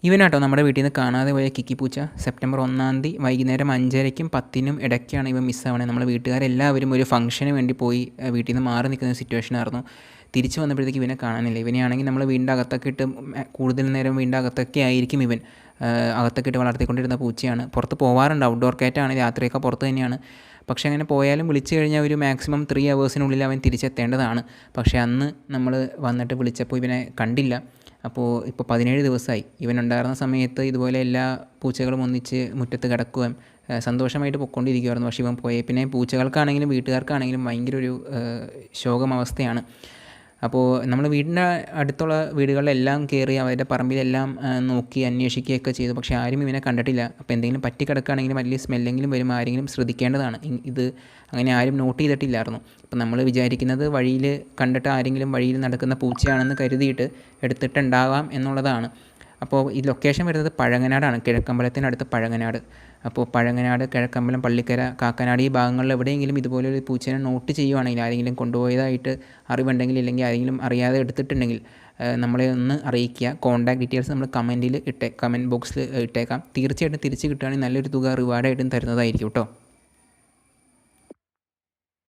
ഇവനാട്ടോ നമ്മുടെ വീട്ടിൽ നിന്ന് കാണാതെ പോയ കിക്കി പൂച്ച. സെപ്റ്റംബർ 1 വൈകുന്നേരം 5:30ക്കും 10നും ഇടയ്ക്കാണ് ഇവൻ മിസ്സാവണത്. നമ്മൾ വീട്ടുകാരെല്ലാവരും ഒരു ഫംഗ്ഷന് വേണ്ടി പോയി വീട്ടിൽ നിന്ന് മാറി നിൽക്കുന്ന സിറ്റുവേഷനായിരുന്നു. തിരിച്ച് വന്നപ്പോഴത്തേക്ക് ഇവനെ കാണാനില്ല. ഇവനെയാണെങ്കിൽ നമ്മൾ വീടിൻ്റെ അകത്തൊക്കെ ഇട്ട് കൂടുതൽ നേരം വീടിൻ്റെ അകത്തൊക്കെ ആയിരിക്കും ഇവൻ. അകത്തൊക്കെ ഇട്ട് വളർത്തിക്കൊണ്ടിരുന്ന പൂച്ചയാണ്. പുറത്ത് പോവാറുണ്ട്, ഔട്ട്ഡോർ കാറ്റാണ്, രാത്രിയൊക്കെ പുറത്ത് തന്നെയാണ്. പക്ഷേ അങ്ങനെ പോയാലും വിളിച്ചു കഴിഞ്ഞാൽ ഒരു മാക്സിമം 3 അവേഴ്സിനുള്ളിൽ അവൻ തിരിച്ചെത്തേണ്ടതാണ്. പക്ഷേ അന്ന് നമ്മൾ വന്നിട്ട് വിളിച്ചപ്പോൾ ഇവനെ കണ്ടില്ല. അപ്പോൾ ഇപ്പോൾ 17 ദിവസമായി. ഇവനുണ്ടായിരുന്ന സമയത്ത് ഇതുപോലെ എല്ലാ പൂച്ചകളും ഒന്നിച്ച് മുറ്റത്ത് കിടക്കുകയും സന്തോഷമായിട്ട് പൊയ്ക്കൊണ്ടിരിക്കുമായിരുന്നു. പക്ഷേ ഇവൻ പോയേ പിന്നെ പൂച്ചകൾക്കാണെങ്കിലും വീട്ടുകാർക്കാണെങ്കിലും ഭയങ്കര ഒരു ശോകമവസ്ഥയാണ്. അപ്പോൾ നമ്മൾ വീടിൻ്റെ അടുത്തുള്ള വീടുകളിലെല്ലാം കയറി അവരുടെ പറമ്പിലെല്ലാം നോക്കി അന്വേഷിക്കുകയൊക്കെ ചെയ്തു. പക്ഷേ ആരും ഇവനെ കണ്ടിട്ടില്ല. അപ്പോൾ എന്തെങ്കിലും പറ്റിക്കിടക്കുകയാണെങ്കിലും വലിയ സ്മെല്ലെങ്കിലും വരും, ആരെങ്കിലും ശ്രദ്ധിക്കേണ്ടതാണ്. ഇത് അങ്ങനെ ആരും നോട്ട് ചെയ്തിട്ടില്ലായിരുന്നു. അപ്പോൾ നമ്മൾ വിചാരിക്കുന്നത് വഴിയിൽ കണ്ടിട്ട് ആരെങ്കിലും വഴിയിൽ നടക്കുന്ന പൂച്ചയാണെന്ന് കരുതിയിട്ട് എടുത്തിട്ടുണ്ടാവാം എന്നുള്ളതാണ്. അപ്പോൾ ഈ ലൊക്കേഷൻ വരുന്നത് പഴങ്ങനാടാണ്, കിഴക്കമ്പലത്തിനടുത്ത് പഴങ്ങനാട്. അപ്പോൾ പഴങ്ങനാട്, കിഴക്കമ്പലം, പള്ളിക്കര, കാക്കനാട് ഈ ഭാഗങ്ങളിൽ എവിടെയെങ്കിലും ഇതുപോലൊരു പൂച്ചേനെ നോട്ട് ചെയ്യുവാണെങ്കിൽ, ആരെങ്കിലും കൊണ്ടുപോയതായിട്ട് അറിവുണ്ടെങ്കിൽ, ഇല്ലെങ്കിൽ ആരെങ്കിലും അറിയാതെ എടുത്തിട്ടുണ്ടെങ്കിൽ നമ്മളെ ഒന്ന് അറിയിക്കുക. കോൺടാക്ട് ഡീറ്റെയിൽസ് നമ്മൾ കമൻറ്റ് ബോക്സിൽ ഇട്ടേക്കാം. തീർച്ചയായിട്ടും തിരിച്ച് കിട്ടുകയാണെങ്കിൽ നല്ലൊരു തുക റിവാർഡായിട്ടും തരുന്നതായിരിക്കും കേട്ടോ.